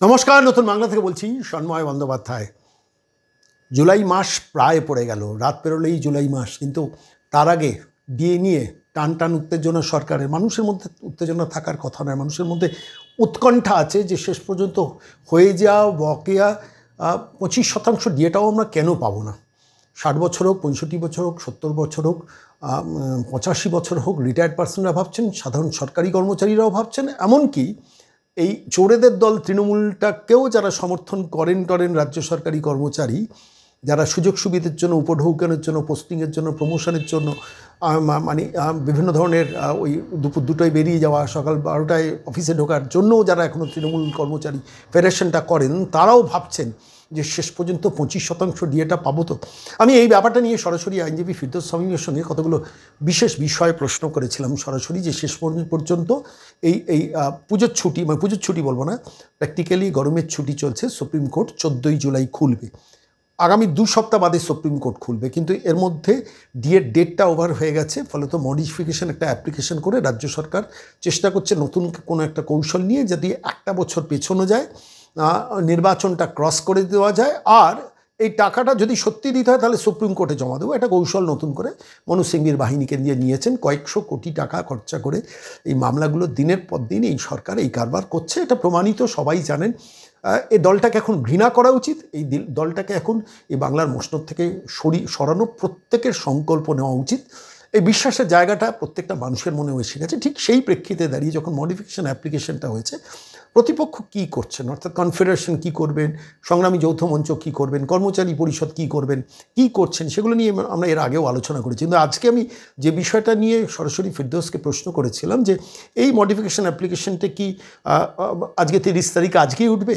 নমস্কার, নতুন বাংলা থেকে বলছি সন্ময় বন্দ্যোপাধ্যায়। জুলাই মাস প্রায় পড়ে গেল, রাত পেরোলেই জুলাই মাস। কিন্তু তার আগে ডিএ নিয়ে টান টান উত্তেজনা সরকারের, মানুষের মধ্যে উত্তেজনা থাকার কথা নয়, মানুষের মধ্যে উৎকণ্ঠা আছে যে শেষ পর্যন্ত হয়ে যাওয়া বকেয়া 25% ডিএটাও আমরা কেন পাবো না। 60 বছর হোক, 65 বছর হোক, 70 বছর হোক, 85 বছর হোক, রিটায়ার্ড পার্সনরা ভাবছেন, সাধারণ সরকারি কর্মচারীরাও ভাবছেন, এমনকি এই চোরেদের দল তৃণমূলটাকেও যারা সমর্থন করেন রাজ্য সরকারি কর্মচারী, যারা সুযোগ সুবিধার জন্য, উপঢৌকনের জন্য, পোস্টিংয়ের জন্য, প্রমোশনের জন্য, মানে বিভিন্ন ধরনের ওই দুপুর 2টায় বেরিয়ে যাওয়া, সকাল 12টায় অফিসে ঢোকার জন্যও যারা এখনও তৃণমূল কর্মচারী ফেডারেশনটা করেন, তারাও ভাবছেন যে শেষ পর্যন্ত 25% ডিএটা পাবো তো। আমি এই ব্যাপারটা নিয়ে সরাসরি আইনজীবী ফিরদৌস শামীমের সঙ্গে কতগুলো বিশেষ বিষয়ে প্রশ্ন করেছিলাম সরাসরি, যে শেষ পর্যন্ত এই পুজোর ছুটি, মানে পুজোর ছুটি বলবো না, প্র্যাকটিক্যালি গরমের ছুটি চলছে। সুপ্রিম কোর্ট 14ই জুলাই খুলবে, আগামী 2 সপ্তাহ বাদে সুপ্রিম কোর্ট খুলবে, কিন্তু এর মধ্যে ডিএর ডেটটা ওভার হয়ে গেছে। ফলে তো মডিফিকেশন একটা অ্যাপ্লিকেশন করে রাজ্য সরকার চেষ্টা করছে নতুন কোনো একটা কৌশল নিয়ে যদি 1টা বছর পেছনো যায়, নির্বাচনটা ক্রস করে দেওয়া যায়, আর এই টাকাটা যদি সত্যি দিতে হয় তাহলে সুপ্রিম কোর্টে জমা দেবো। একটা কৌশল নতুন করে মনোজ সিংভির বাহিনীকে দিয়ে নিয়েছেন। কয়েকশো কোটি টাকা খরচা করে এই মামলাগুলো দিনের পর দিন এই সরকার এই কারবার করছে, এটা প্রমাণিত, সবাই জানেন। এই দলটাকে এখন ঘৃণা করা উচিত, এই দলটাকে এখন এই বাংলার মসনদ থেকে সরানো প্রত্যেকের সংকল্প নেওয়া উচিত। এই বিশ্বাসের জায়গাটা প্রত্যেকটা মানুষের মনেও এসে গেছে। ঠিক সেই প্রেক্ষিতে দাঁড়িয়ে যখন মডিফিকেশন অ্যাপ্লিকেশনটা হয়েছে, প্রতিপক্ষ কী করছেন, অর্থাৎ কনফেডারেশন কী করবেন, সংগ্রামী যৌথ মঞ্চ কী করবেন, কর্মচারী পরিষদ কী করবেন, কী করছেন, সেগুলো নিয়ে আমরা এর আগেও আলোচনা করেছি। কিন্তু আজকে আমি যে বিষয়টা নিয়ে সরাসরি ফিরদৌসকে প্রশ্ন করেছিলাম যে এই মডিফিকেশন অ্যাপ্লিকেশনটা কি আজকে 30 তারিখ আজকেই উঠবে,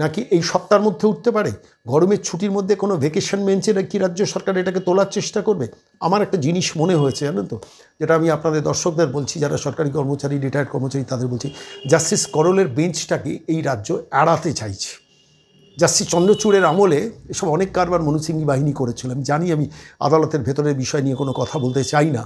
নাকি এই সপ্তাহের মধ্যে উঠতে পারে? গরমের ছুটির মধ্যে কোনো ভ্যাকেশন বেঞ্চে কি রাজ্য সরকার এটাকে তোলার চেষ্টা করবে? আমার একটা জিনিস মনে হয়েছে, জানেন তো, যেটা আমি আপনাদের দর্শকদের বলছি, যারা সরকারি কর্মচারী, রিটায়ার্ড কর্মচারী, তাদের বলছি, জাস্টিস করলের বেঞ্চটাকে এই রাজ্য এড়াতে চাইছে। জাস্টিস চন্দ্রচূড়ের আমলে এসব অনেক কারবার মনোজ সিংভি বাহিনী করেছিল। আমি জানি, আমি আদালতের ভেতরের বিষয় নিয়ে কোনো কথা বলতে চাই না,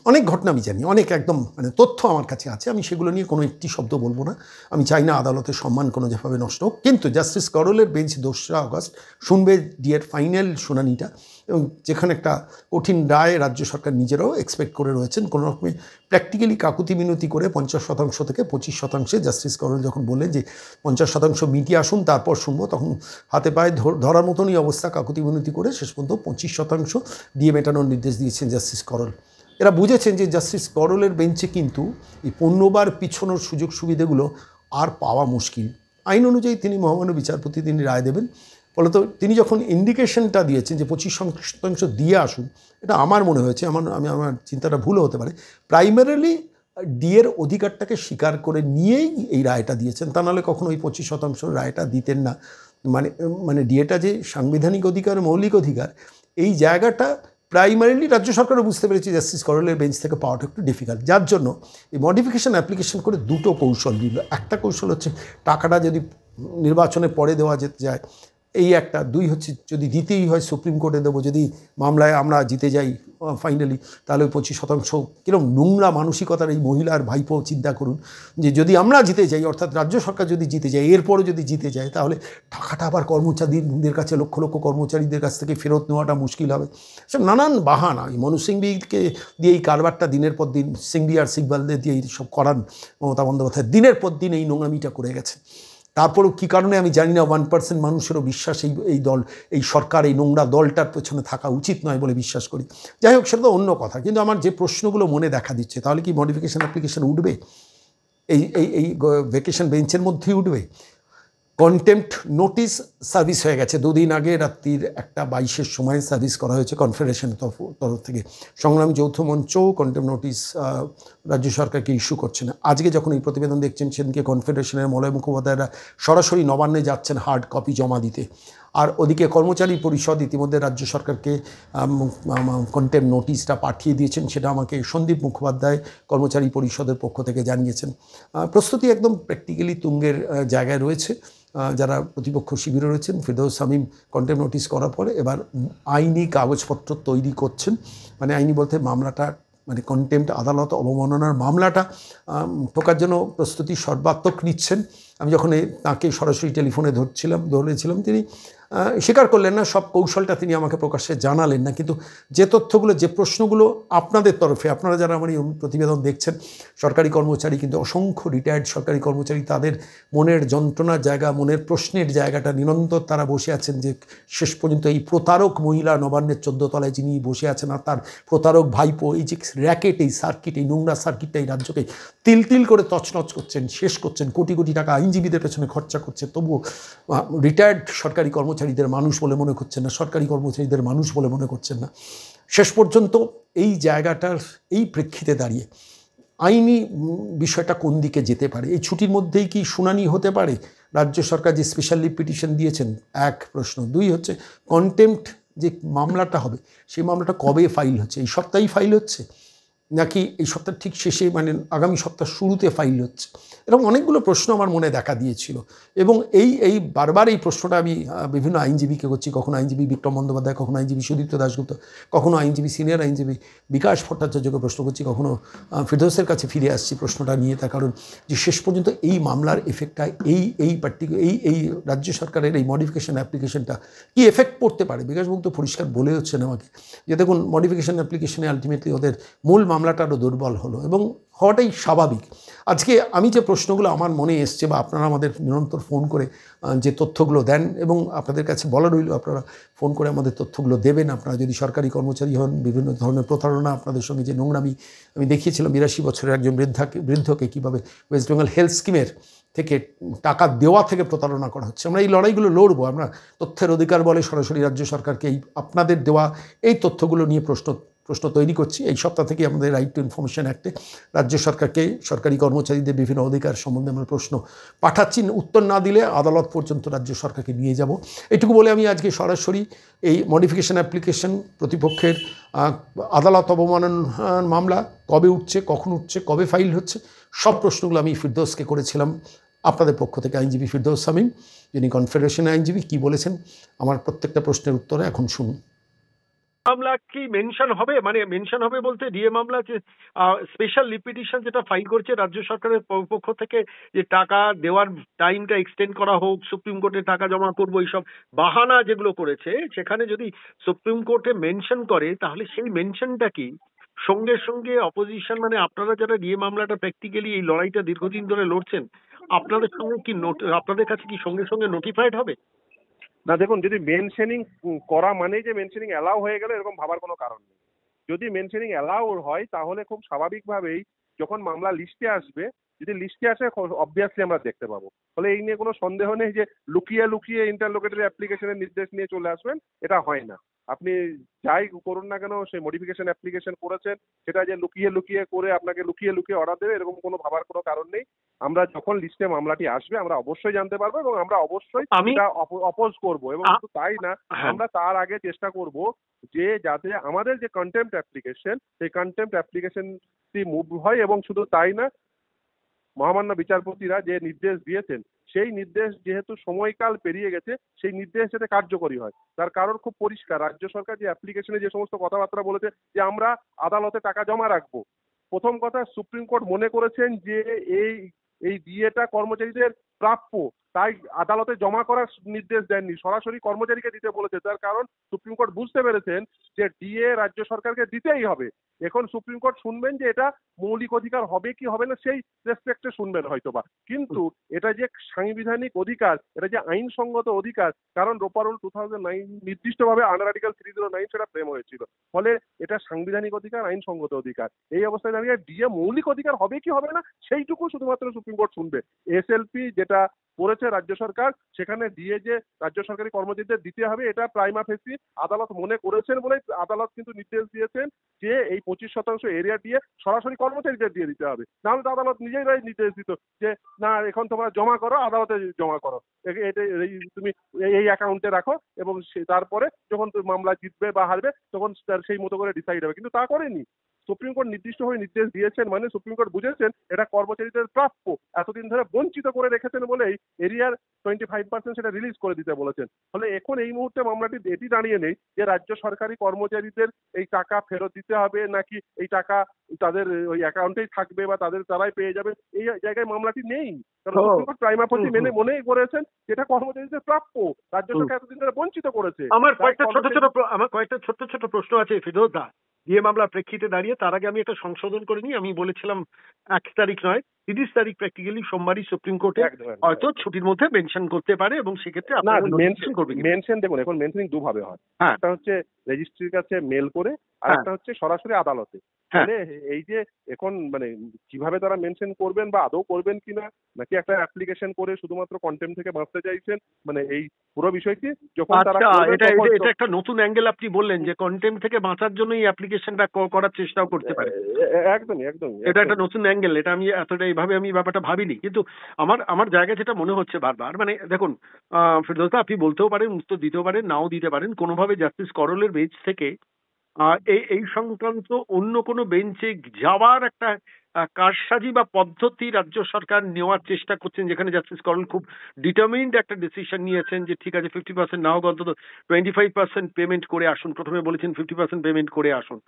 অনেক ঘটনা আমি জানি, অনেক একদম মানে তথ্য আমার কাছে আছে, আমি সেগুলো নিয়ে কোনো একটি শব্দ বলবো না। আমি চাই না আদালতের সম্মান কোনো যেভাবে নষ্ট হোক। কিন্তু জাস্টিস করলের বেঞ্চ 2রা আগস্ট শুনবে ডিএর ফাইনাল শুনানিটা, এবং যেখানে একটা কঠিন রায় রাজ্য সরকার নিজেরাও এক্সপেক্ট করে রয়েছেন। কোনো রকমে প্র্যাকটিক্যালি কাকুতি মিনতি করে 50% থেকে 25%, জাস্টিস করল যখন বললেন যে 50% মিটিয়ে আসুন তারপর শুনবো, তখন হাতে পায়ে ধরার মতনই অবস্থা, কাকুতি মিনতি করে শেষ পর্যন্ত 25% ডিএ মেটানোর নির্দেশ দিয়েছেন জাস্টিস করল। এরা বুঝেছেন যে জাস্টিস করলের বেঞ্চে কিন্তু এই 15বার পিছনোর সুযোগ সুবিধাগুলো আর পাওয়া মুশকিল। আইন অনুযায়ী তিনি মহামান্য বিচারপতি, তিনি রায় দেবেন। ফলত তিনি যখন ইন্ডিকেশনটা দিয়েছেন যে 25% দিয়ে আসুন, এটা আমার মনে হয়েছে, আমার চিন্তাটা ভুলও হতে পারে, প্রাইমারিলি ডিএর অধিকারটাকে স্বীকার করে নিয়েই এই রায়টা দিয়েছেন। তা নাহলে কখনো ওই 25% রায়টা দিতেন না। মানে ডিএটা যে সাংবিধানিক অধিকার, মৌলিক অধিকার, এই জায়গাটা প্রাইমারিলি রাজ্য সরকারও বুঝতে পেরেছি জাস্টিস করলের বেঞ্চ থেকে পাওয়াটা একটু ডিফিকাল্ট। যার জন্য এই মডিফিকেশন অ্যাপ্লিকেশন করে 2টো কৌশল দিল। একটা কৌশল হচ্ছে টাকাটা যদি নির্বাচনে পরে দেওয়া যেতে যায়, এই একটা। 2 হচ্ছে যদি দিতেই হয় সুপ্রিম কোর্টে দেবো, যদি মামলায় আমরা জিতে যাই ফাইনালি, তাহলে ওই 25%। কিরকম নোংরা মানসিকতার এই মহিলার ভাইপো, চিন্তা করুন যে যদি আমরা জিতে যাই, অর্থাৎ রাজ্য সরকার যদি জিতে যায়, এরপরে যদি জিতে যায়, তাহলে টাকাটা আবার কর্মচারীদের কাছে, লক্ষ লক্ষ কর্মচারীদের কাছ থেকে ফেরত নেওয়াটা মুশকিল হবে। সব নানান বাহানা, এই মনোজ সিংভিকে দিয়ে এই কারবারটা দিনের পর দিন, সিংভি আর সিকবালদের দিয়ে সব করান মমতা বন্দ্যোপাধ্যায় দিনের পর দিন এই নোংরামিটা করে গেছে। তারপরেও কী কারণে আমি জানি না, 1% মানুষেরও বিশ্বাস এই দল, এই সরকার, এই নোংরা দলটার পেছনে থাকা উচিত নয় বলে বিশ্বাস করি। যাই হোক, সেটা তো অন্য কথা। কিন্তু আমার যে প্রশ্নগুলো মনে দেখা দিচ্ছে, তাহলে কি মডিফিকেশন অ্যাপ্লিকেশন উঠবে? এই ভ্যাকেশন বেঞ্চের মধ্যেই উঠবে? কন্টেম্পট নোটিশ সার্ভিস হয়ে গেছে 2 দিন আগে, রাত্রির 1:22-এর সময় সার্ভিস করা হয়েছে কনফেডারেশনের তরফ থেকে। সংগ্রামী যৌথ মঞ্চও কন্টেম্পট নোটিশ রাজ্য সরকারকে ইস্যু করছে না। আজকে যখন এই প্রতিবেদন দেখছেন, সেদিনকে কনফেডারেশনের মলয় মুখোপাধ্যায়রা সরাসরি নবান্নে যাচ্ছেন হার্ড কপি জমা দিতে। আর ওদিকে কর্মচারী পরিষদ ইতিমধ্যে রাজ্য সরকারকে কন্টেম্পট নোটিশটা পাঠিয়ে দিয়েছেন, সেটা আমাকে সন্দীপ মুখোপাধ্যায় কর্মচারী পরিষদের পক্ষ থেকে জানিয়েছেন। প্রস্তুতি একদম প্র্যাকটিক্যালি তুঙ্গের জায়গায় রয়েছে। যারা প্রতিপক্ষ শিবিরে রয়েছেন, ফিরদৌস শামীম কন্টেম্পট নোটিশ করার পরে এবার আইনি কাগজপত্র তৈরি করছেন। মানে আইনি বলতে মামলাটা, মানে কন্টেম্পট আদালত অবমাননার মামলাটা ঠোকার জন্য প্রস্তুতি সর্বাত্মক নিচ্ছেন। আমি যখন তাকে সরাসরি টেলিফোনে ধরেছিলাম তিনি স্বীকার করলেন না, সব কৌশলটা তিনি আমাকে প্রকাশ্যে জানালেন না। কিন্তু যে তথ্যগুলো, যে প্রশ্নগুলো আপনাদের তরফে, আপনারা যারা আমার এই প্রতিবেদন দেখছেন, সরকারি কর্মচারী কিন্তু অসংখ্য রিটায়ার্ড সরকারি কর্মচারী, তাদের মনের যন্ত্রণার জায়গা, মনের প্রশ্নের জায়গাটা নিরন্তর তারা বসে আছেন যে শেষ পর্যন্ত এই প্রতারক মহিলা নবান্নের 14 তলায় যিনি বসে আছেন আর তার প্রতারক ভাইপো, এই যে র্যাকেট, এই সার্কিট, এই নোংরা সার্কিটটা এই রাজ্যকে তিল তিল করে তছনছ করছেন, শেষ করছেন, কোটি কোটি টাকা আইনজীবীদের পেছনে খরচা করছে, তবুও রিটায়ার্ড সরকারি কর্মচারীদের মানুষ বলে মনে করছেন না, সরকারি কর্মচারীদের মানুষ বলে মনে করছেন না। শেষ পর্যন্ত এই জায়গাটার এই প্রেক্ষিতে দাঁড়িয়ে আইনি বিষয়টা কোন দিকে যেতে পারে? এই ছুটির মধ্যেই কি শুনানি হতে পারে? রাজ্য সরকার যে স্পেশাল লিভ পিটিশন দিয়েছেন, এক প্রশ্ন। দুই হচ্ছে কন্টেম্পট যে মামলাটা হবে, সেই মামলাটা কবে ফাইল হচ্ছে? এই সপ্তাহেই ফাইল হচ্ছে নাকি এই সপ্তাহের ঠিক শেষে, মানে আগামী সপ্তাহ শুরুতে ফাইল হচ্ছে? এরকম অনেকগুলো প্রশ্ন আমার মনে দেখা দিয়েছিল এবং এই বারবার এই প্রশ্নটা আমি বিভিন্ন আইনজীবীকে করছি। কখনো আইনজীবী বিক্রম বন্দ্যোপাধ্যায়, কখনো আইনজীবী সুদীপ্ত দাশগুপ্ত, কখনো আইনজীবী সিনিয়র আইনজীবী বিকাশ ভট্টাচার্যকে প্রশ্ন করছি, কখনো ফিরদৌসের কাছে ফিরে আসছি প্রশ্নটা নিয়ে। তার কারণ যে শেষ পর্যন্ত এই মামলার এফেক্টটা এই রাজ্য সরকারের এই মডিফিকেশন অ্যাপ্লিকেশনটা কি এফেক্ট পড়তে পারে? বিকাশবাবু তো পরিষ্কার বলে হচ্ছেন আমাকে যে দেখুন, মডিফিকেশন অ্যাপ্লিকেশনে আলটিমেটলি ওদের মূল মামলাটা আরও দুর্বল হলো এবং হওয়াটাই স্বাভাবিক। আজকে আমি যে প্রশ্নগুলো আমার মনে এসছে বা আপনারা আমাদের নিরন্তর ফোন করে যে তথ্যগুলো দেন, এবং আপনাদের কাছে বলা রইল আপনারা ফোন করে আমাদের তথ্যগুলো দেবেন। আপনারা যদি সরকারি কর্মচারী হন, বিভিন্ন ধরনের প্রতারণা, আপনাদের সঙ্গে যে নোংরামি আমি দেখিয়েছিলাম 82 বছরের একজন বৃদ্ধকে কীভাবে ওয়েস্ট বেঙ্গল হেলথ স্কিমের থেকে টাকা দেওয়া থেকে প্রতারণা করা হচ্ছে। আমরা এই লড়াইগুলো লড়বো। আমরা তথ্যের অধিকার বলে সরাসরি রাজ্য সরকারকে এই আপনাদের দেওয়া এই তথ্যগুলো নিয়ে প্রশ্ন তৈরি করছি। এই সপ্তাহ থেকে আমাদের রাইট টু ইনফরমেশন অ্যাক্টে রাজ্য সরকারকে সরকারি কর্মচারীদের বিভিন্ন অধিকার সম্বন্ধে আমরা প্রশ্ন পাঠাচ্ছি। উত্তর না দিলে আদালত পর্যন্ত রাজ্য সরকারকে নিয়ে যাব। এটুকু বলে আমি আজকে সরাসরি এই মডিফিকেশন অ্যাপ্লিকেশন প্রতিপক্ষের আদালত অবমানন মামলা কবে উঠছে, কখন উঠছে, কবে ফাইল হচ্ছে, সব প্রশ্নগুলো আমি ফিরদৌসকে করেছিলাম। আপনাদের পক্ষ থেকে আইনজীবী ফিরদৌস শামীম, যিনি কনফেডারেশনের আইনজীবী, কি বলেছেন আমার প্রত্যেকটা প্রশ্নের উত্তরে এখন শুনুন। মামলা কি মেনশন হবে? মানে মেনশন হবে বলতে ডিএ মামলা যে স্পেশাল লিভ পিটিশন যেটা ফাইল করছে রাজ্য সরকারের পক্ষ থেকে, যে টাকা দেওয়ার টাইমটা এক্সটেন্ড করা হোক, সুপ্রিম কোর্টে টাকা জমা করবো, এইসব বাহানা যেগুলো করেছে, সেখানে যদি সুপ্রিম কোর্টে মেনশন করে তাহলে সেই মেনশনটা কি সঙ্গে সঙ্গে অপোজিশন, মানে আপনারা যারা ডিএ মামলাটা প্র্যাকটিক্যালি এই লড়াইটা দীর্ঘদিন ধরে লড়ছেন, আপনাদের সঙ্গে কি আপনাদের কাছে কি সঙ্গে সঙ্গে নোটিফাইড হবে? না দেখুন, যদি মেনশনিং করা মানেই যে মেনশনিং অ্যালাউ হয়ে গেল এরকম ভাবার কোনো কারণ নেই। যদি মেনশনিং অ্যালাউ হয় তাহলে খুব স্বাভাবিকভাবেই যখন মামলা লিস্টে আসবে, যদি লিস্টে আসে অবভিয়াসলি আমরা দেখতে পাবো। ফলে এই নিয়ে কোনো সন্দেহ নেই যে লুকিয়ে লুকিয়ে ইন্টারলোকেটরি অ্যাপ্লিকেশনের নির্দেশ নিয়ে চলে আসবেন, এটা হয় না। আপনি যাই করুন না কেন, সেই মডিফিকেশন অ্যাপ্লিকেশন করেছেন, সেটা যে লুকিয়ে লুকিয়ে করে আপনাকে লুকিয়ে লুকিয়ে অর্ডার দেবে এরকম কোনো ভাবার কোনো কারণ নেই। আমরা যখন লিস্টে মামলাটি আসবে আমরা অবশ্যই জানতে পারবো এবং আমরা অবশ্যই এটা অপোজ করবো। এবং শুধু তাই না, আমরা তার আগে চেষ্টা করব যে যাতে আমাদের যে কন্টেম্পট অ্যাপ্লিকেশন, সেই কন্টেম্পট অ্যাপ্লিকেশনটি মুভ হয়। এবং শুধু তাই না, মহামান্য বিচারপতিরা যে নির্দেশ দিয়েছেন সেই নির্দেশ যেহেতু সময়কাল পেরিয়ে গেছে, সেই নির্দেশ যাতে কার্যকরী হয়। তার কারণ খুব পরিষ্কার, রাজ্য সরকার যে অ্যাপ্লিকেশনে যে সমস্ত কথাবার্তা বলেছে যে আমরা আদালতে টাকা জমা রাখবো, প্রথম কথা সুপ্রিম কোর্ট মনে করেছেন যে এই এই ডিএটা কর্মচারীদের প্রাপ্য, তাই আদালতে জমা করার নির্দেশ দেননি, সরাসরি কর্মচারীকে দিতে বলেছে। তার কারণ সুপ্রিম কোর্ট বুঝতে পেরেছেন যে ডিএ রাজ্য সরকারকে দিতেই হবে। এখন সুপ্রিম কোর্ট শুনবেন যে এটা মৌলিক অধিকার হবে কি হবে না সেই রেসপেক্টে শুনবেন হয়তোবা, কিন্তু এটা যে সাংবিধানিক অধিকার, এটা যে আইনসঙ্গত অধিকার, কারণ রোপারুল 2009 নির্দিষ্টভাবে আন্ডার আর্টিকেল 309 সেটা ফ্রেম হয়েছিল, ফলে এটা সাংবিধানিক অধিকার, আইনসঙ্গত অধিকার। এই অবস্থায় দাঁড়িয়ে ডিএ মৌলিক অধিকার হবে কি হবে না সেইটুকু শুধুমাত্র সুপ্রিম কোর্ট শুনবে। এসএলপি যেটা করেছে রাজ্য সরকার, সেখানে ডিএ যে রাজ্য সরকারি কর্মচারীদের দিতে হবে এটা প্রাইমা ফেসি আদালত মনে করেছেন বলেই আদালত কিন্তু নির্দেশ দিয়েছেন যে এই 25% এরিয়া দিয়ে সরাসরি কর্মচারীদের দিয়ে দিতে হবে। নাহলে তো আদালত নিজেরাই নির্দেশ দিত যে না, এখন তোমরা জমা করো, আদালতে জমা করো, তুমি এই অ্যাকাউন্টে রাখো, এবং তারপরে যখন মামলা জিতবে বা হারবে তখন সেই মতো করে ডিসাইড হবে। কিন্তু তা করেনি। সুপ্রিম কোর্ট নির্দিষ্টভাবে নির্দেশ দিয়েছেন মানে সুপ্রিম কোর্ট বুঝেছেন এটা কর্মচারীদের প্রাপ্য, এতদিন ধরে বঞ্চিত করে রেখেছেন বলেই এরিয়ার 25% সেটা রিলিজ করে দিতে বলেছেন। ফলে এখন এই মুহূর্তে মামলাটি এটি দাঁড়িয়ে নেই যে রাজ্য সরকারি কর্মচারীদের এই টাকা ফেরত দিতে হবে নাকি এই টাকা তাদের ওই অ্যাকাউন্টেই থাকবে বা তারাই পেয়ে যাবে, এই জায়গায় মামলাটি নেই। কারণ সুপ্রিম কোর্ট প্রাইমা ফেসি মনেই করেছেন যেটা কর্মচারীদের প্রাপ্য, রাজ্য সরকার এতদিন ধরে বঞ্চিত করেছে। আমার কয়েকটা ছোট ছোট প্রশ্ন আছে ফিরোজ দা। ডিএ মামলার প্রেক্ষিতে দাঁড়িয়ে তার আগে আমি একটা সংশোধন করে নিই। আমি বলেছিলাম 1 তারিখ নয় 30 তারিখ প্র্যাকটিক্যালি সোমবারই সুপ্রিম কোর্টে হয়তো ছুটির মধ্যে মেনশন করতে পারে এবং সেক্ষেত্রে আপনারা মেনশন করবেন। মেনশন দেখুন এখন মেনশনিং দুভাবে হয়, একটা হচ্ছে রেজিস্ট্রির কাছে মেল করে আর একটা হচ্ছে সরাসরি আদালতে। তাহলে এই যে এখন মানে কিভাবে তারা মেনশন করবেন বা আদৌ করবেন কিনা নাকি একটা অ্যাপ্লিকেশন করে শুধুমাত্র কন্টেম্প থেকে বাঁচতে চাইছেন, মানে এই পুরো বিষয়টি যখন তারা এটা একটা নতুন অ্যাঙ্গেল আপনি বললেন যে কন্টেম্প থেকে বাঁচার জন্য এই অ্যাপ্লিকেশনটা করার চেষ্টাও করতে পারে। একদমই এটা একটা নতুন অ্যাঙ্গেল, এটা আমি এতটা এইভাবে আমি ব্যাপারটা ভাবিনি। কিন্তু আমার জায়গা যেটা মনে হচ্ছে বারবার, মানে দেখুন ফিরদৌস দা আপনি বলতেও পারেন, উত্তর দিতেও পারেন, নাও দিতে পারেন, কোনোভাবে জাস্টিস করলের বেঞ্চ থেকে এই সংক্রান্ত অন্য কোনো বেঞ্চে যাওয়ার একটা কারসাজি বা পদ্ধতি রাজ্য সরকার নেওয়ার চেষ্টা করছেন, যেখানে জাস্টিস করল খুব ডিটারমিন্ড একটা ডিসিশন নিয়েছেন যে ঠিক আছে 50% না হোক অন্তত 25% পেমেন্ট করে আসুন। প্রথমে বলেছেন 50% পেমেন্ট করে আসুন।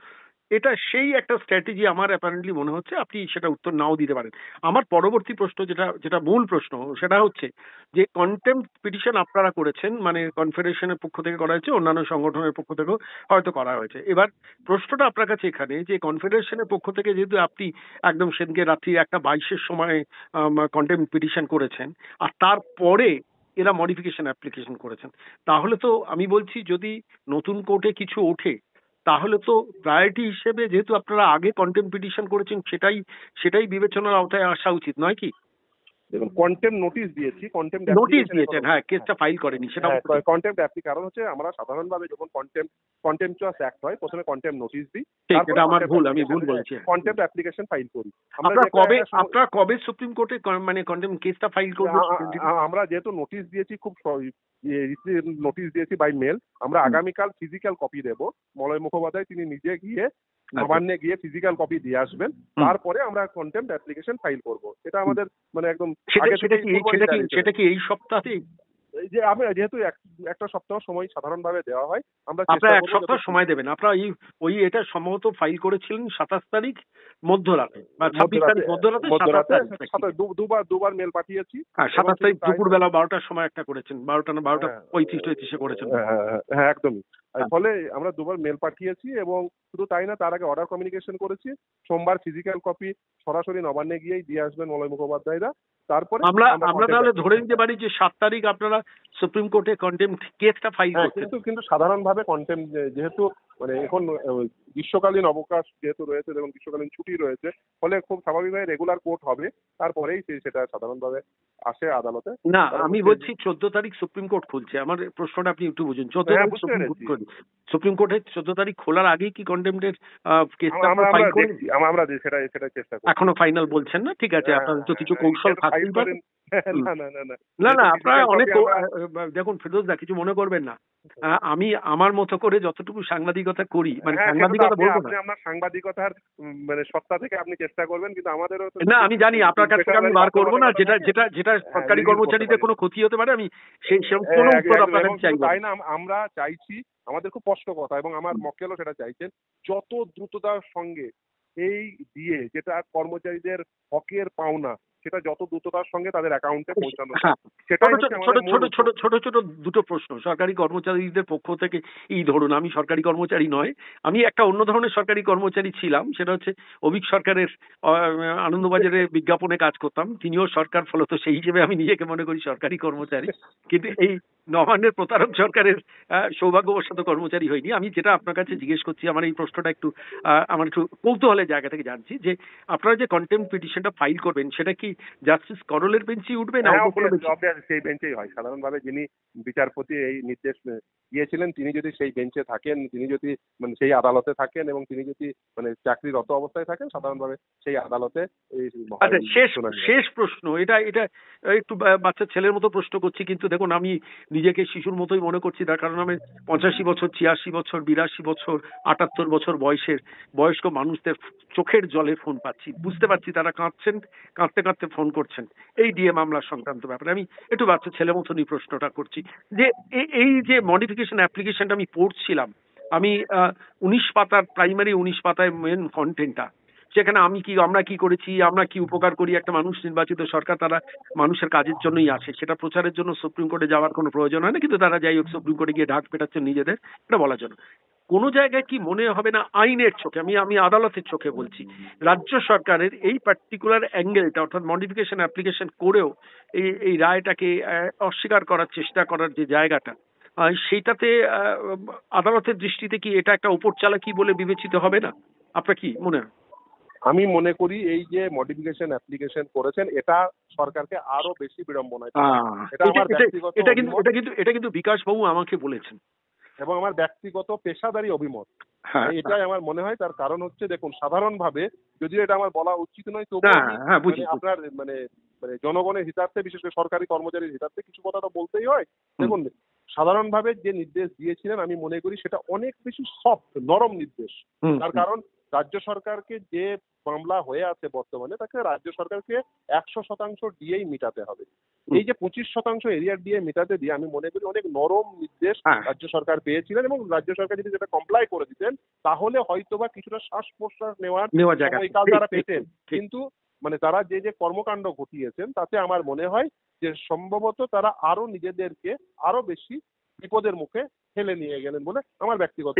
এটা সেই একটা স্ট্র্যাটেজি আমার অ্যাপারেন্টলি মনে হচ্ছে। আপনি সেটা উত্তর নাও দিতে পারেন। আমার পরবর্তী প্রশ্ন যেটা মূল প্রশ্ন সেটা হচ্ছে যে কন্টেম্পট পিটিশন আপনারা করেছেন, মানে কনফেডারেশনের পক্ষ থেকে করা হয়েছে, অন্যান্য সংগঠনের পক্ষ থেকেও হয়তো করা হয়েছে। এবার প্রশ্নটা আপনার কাছে এখানে যে কনফেডারেশনের পক্ষ থেকে যেহেতু আপনি একদম সেদিনকে রাত্রি 1:22-এর সময় কন্টেম্পট পিটিশন করেছেন আর তারপরে এরা মডিফিকেশন অ্যাপ্লিকেশন করেছেন, তাহলে তো আমি বলছি যদি নতুন কোর্টে কিছু ওঠে তাহলে তো প্রায়োরিটি হিসেবে যেহেতু আপনারা আগে কন্টেম্পট পিটিশন করেছেন সেটাই বিবেচনার আওতায় আসা উচিত নয় কি? দেখুন কন্টেম্পট নোটিশ দিয়েছি, নোটিশ দিয়েছেন, হ্যাঁ, কেসটা ফাইল করেনি সেটা কন্টেম্পট কারণ হচ্ছে আমরা সাধারণভাবে যখন কন্টেম্পচুয়াস অ্যাক্ট হয় প্রথমে কন্টেম্পট নোটিশ দিই, এটা আমার ভুল, আমি ভুল বলছি। কন্টেম্পট অ্যাপ্লিকেশন ফাইল করি। আপনারা কবে সুপ্রিম কোর্টে মানে কন্টেম্পট কেসটা ফাইল করবেন? আমরা যেহেতু নোটিশ দিয়েছি খুব নোটিশ দিয়েছি বাই মেল, আমরা আগামীকাল ফিজিক্যাল কপি দেব। মলয় মুখোপাধ্যায় তিনি নিজে গিয়ে নবান্নে গিয়ে ফিজিক্যাল কপি দিয়ে আসবেন, তারপরে আমরা কন্টেম্পট অ্যাপ্লিকেশন ফাইল করব। এটা আমাদের মানে একদম সেটা কি এই সপ্তাহে? যে আমি যেহেতু একটা সপ্তাহ সময় সাধারণভাবে দেওয়া হয়, আপনারা 1 সপ্তাহ সময় দেবেন। আপনারা এটা সম্ভবত ফাইল করেছিলেন 27 তারিখ মধ্যরাতে বা 26 তারিখ মধ্যরাতে, দুবার মেল পাঠিয়েছি। 27 তারিখ দুপুরবেলা 12টার সময় একটা করেছেন, 12:35 করেছেন। হ্যাঁ একদমই। ফলে আমরা দুবার মেল পাঠিয়েছি এবং শুধু তাই না, তার আগে অর্ডার কমিউনিকেশন করেছি। সোমবার ফিজিক্যাল কপি সরাসরি নবান্নে গিয়েই দিয়ে আসবেন মলয় মুখোপাধ্যায়রা। তারপরে আমরা তাহলে ধরে নিতে পারি যে 7 তারিখ আপনারা সুপ্রিম কোর্টে কন্টেম্পট কেসটা ফাইল করছেন। কিন্তু সাধারণভাবে কন্টেম্পট যেহেতু মানে এখন গ্রীষ্মকালীন অবকাশ যেহেতু রয়েছে এবং গ্রীষ্মকালীন ছুটি রয়েছে, ফলে খুব স্বাভাবিকভাবে রেগুলার কোর্ট হবে, তারপরেই সেটা সাধারণভাবে আসে আদালতে। না আমি বলছি 14 তারিখ সুপ্রিম কোর্ট খুলছে। আমার প্রশ্নটা আপনি একটু বুঝুন। 14 তারিখ সুপ্রিম কোর্টের 14 তারিখ খোলার আগেই কি কন্টেম্পটের কেসটা ফাইল করবেন? আমরা সেটা চেষ্টা করি। এখনো ফাইনাল বলছেন না, ঠিক আছে, আপনাদের তো কিছু কৌশল থাকতেই পারে। না আপনারা অনেক দেখুন ফিরোজ দা, কিছু মনে করবেন না, আমি আমার মতো করে যতটুকু সাংবাদিকতা করি, মানে সাংবাদিকতা বলবো না, আপনার সাংবাদিকতার মানে সত্তা থেকে আপনি চেষ্টা করবেন, কিন্তু আমাদেরও না, আমি জানি আপনার কাছ থেকে আমি বার করবো না যেটা সরকারি কর্মচারীদের কোনো ক্ষতি হতে পারে, আমি সেই কোনো উত্তর আপনার কাছে চাইবো। তাই না, আমরা চাইছি, আমাদের খুব স্পষ্ট কথা এবং আমার মক্কেলও সেটা চাইছেন, যত দ্রুততার সঙ্গে এই দিয়ে যেটা কর্মচারীদের হকের পাওনা সেটা যত দ্রুততার সঙ্গে তাদের অ্যাকাউন্টে পৌঁছানো। ছোট ছোট দুটো প্রশ্ন সরকারি কর্মচারীদের পক্ষ থেকে। এই ধরুন আমি সরকারি কর্মচারী নয়, আমি একটা অন্য ধরনের সরকারি কর্মচারী ছিলাম, সেটা হচ্ছে অভিক সরকারের আনন্দবাজারে বিজ্ঞাপনে কাজ করতাম, তিনিও সরকার, ফলত সেই হিসেবে আমি নিজেকে মনে করি সরকারি কর্মচারী। কিন্তু এই নবান্নের প্রতারক সরকারের সৌভাগ্যবশত কর্মচারী হয়নি। আমি যেটা আপনার কাছে জিজ্ঞেস করছি, আমার এই প্রশ্নটা আমার একটু কৌতূহলের জায়গা থেকে জানছি যে আপনারা যে কন্টেম্পট পিটিশনটা ফাইল করবেন সেটা কি জাস্টিস করলের বেঞ্চই উঠবে না? সেই বেঞ্চেই হয় সাধারণভাবে। যিনি বিচারপতি এই নির্দেশ দিয়েছিলেন তিনি যদি সেই বেঞ্চে থাকেন, তিনি যদি মানে সেই আদালতে থাকেন এবং তিনি যদি মানে চাকরিরত অবস্থায় থাকেন, সাধারণভাবে সেই আদালতে। শেষ প্রশ্ন, এটা একটু বাচ্চা ছেলের মতো প্রশ্ন করছি, কিন্তু দেখুন আমি নিজেকে শিশুর মতোই মনে করছি, তার কারণ আমি 85 বছর, 86 বছর, 82 বছর, 78 বছর বয়সের বয়স্ক মানুষদের চোখের জলে ফোন পাচ্ছি, বুঝতে পারছি তারা কাঁদছেন, কাঁদতে কাঁদতে ফোন করছেন এই ডিএ মামলা সংক্রান্ত ব্যাপারে। আমি একটু বাচ্চা ছেলে মতনই প্রশ্নটা করছি যে এই যে মডিফিকেশন অ্যাপ্লিকেশনটা আমি পড়ছিলাম, আমি 19 পাতার প্রাইমারি 19 পাতায় মেন কন্টেন্টটা, সেখানে আমরা কি করেছি, আমরা কি উপকার করি, একটা মানুষ নির্বাচিত সরকার, তারা মানুষের কাজের জন্যই আসে, সেটা প্রচারের জন্য সুপ্রিম কোর্টে যাওয়ার কোনো প্রয়োজন হয় না, কিন্তু তারা যাই হোক সুপ্রিম কোর্টে গিয়ে ঢাক পেটাচ্ছেন নিজেদের, এটা বলার জন্য। কোনো জায়গায় কি মনে হবে না আইনের চোখে, আমি আদালতের চোখে বলছি, রাজ্য সরকারের এই পার্টিকুলার অ্যাঙ্গেলটা অর্থাৎ মডিফিকেশন অ্যাপ্লিকেশন করেও এই রায়টাকে অস্বীকার করার চেষ্টা করার যে জায়গাটা, সেইটাতে আদালতের দৃষ্টিতে কি এটা একটা উপর চালাকি বলে বিবেচিত হবে না? আপনার কি মনে হয়? আমি মনে করি এই যে মডিফিকেশন অ্যাপ্লিকেশন করেছেন এটা সরকারকে আরো বেশি বিড়ম্বনায় ফেলবে। এটা আমার ব্যক্তিগত এটা কিন্তু বিকাশ বাবু আমাকে বলেছেন এবং আমার ব্যক্তিগত পেশাদারী অভিমত। হ্যাঁ, এটাই আমার মনে হয়। তার কারণ হচ্ছে দেখুন, সাধারণভাবে যদিও এটা আমার বলা উচিত নয়, তবু হ্যাঁ, বুঝি। আপনার মানে জনগণের হিতার্থে, বিশেষ করে সরকারি কর্মচারীর হিতার্থে কিছু কথা তো বলতেই হয়। দেখুন, সাধারণভাবে যে নির্দেশ দিয়েছিলেন আমি মনে করি সেটা অনেক বেশি সফট, নরম নির্দেশ। তার কারণ রাজ্য সরকারকে যে মামলা হয়ে আছে বর্তমানে, তাকে রাজ্য সরকারকে 100% ডিএই মেটাতে হবে। এই যে 25% এরিয়ার ডিএ মেটাতে দিয়ে আমি মনে করি অনেক নরম নির্দেশ রাজ্য সরকার পেয়েছিলেন, এবং রাজ্য সরকার যদি যেটা কমপ্লাই করে দিতেন তাহলে হয়তোবা কিছুটা শ্বাস প্রশ্বাস নেওয়ার সময়কাল তারা পেতেন। কিন্তু মানে তারা যে কর্মকাণ্ড ঘটিয়েছেন তাতে আমার মনে হয় যে সম্ভবত তারা আরো নিজেদেরকে আরো বেশি বিপদের মুখে ঠেলে নিয়ে গেলেন বলে আমার ব্যক্তিগত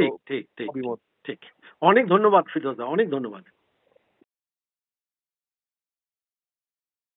অভিমত। ঠিক। অনেক ধন্যবাদ ফিরোজ দা, অনেক ধন্যবাদ।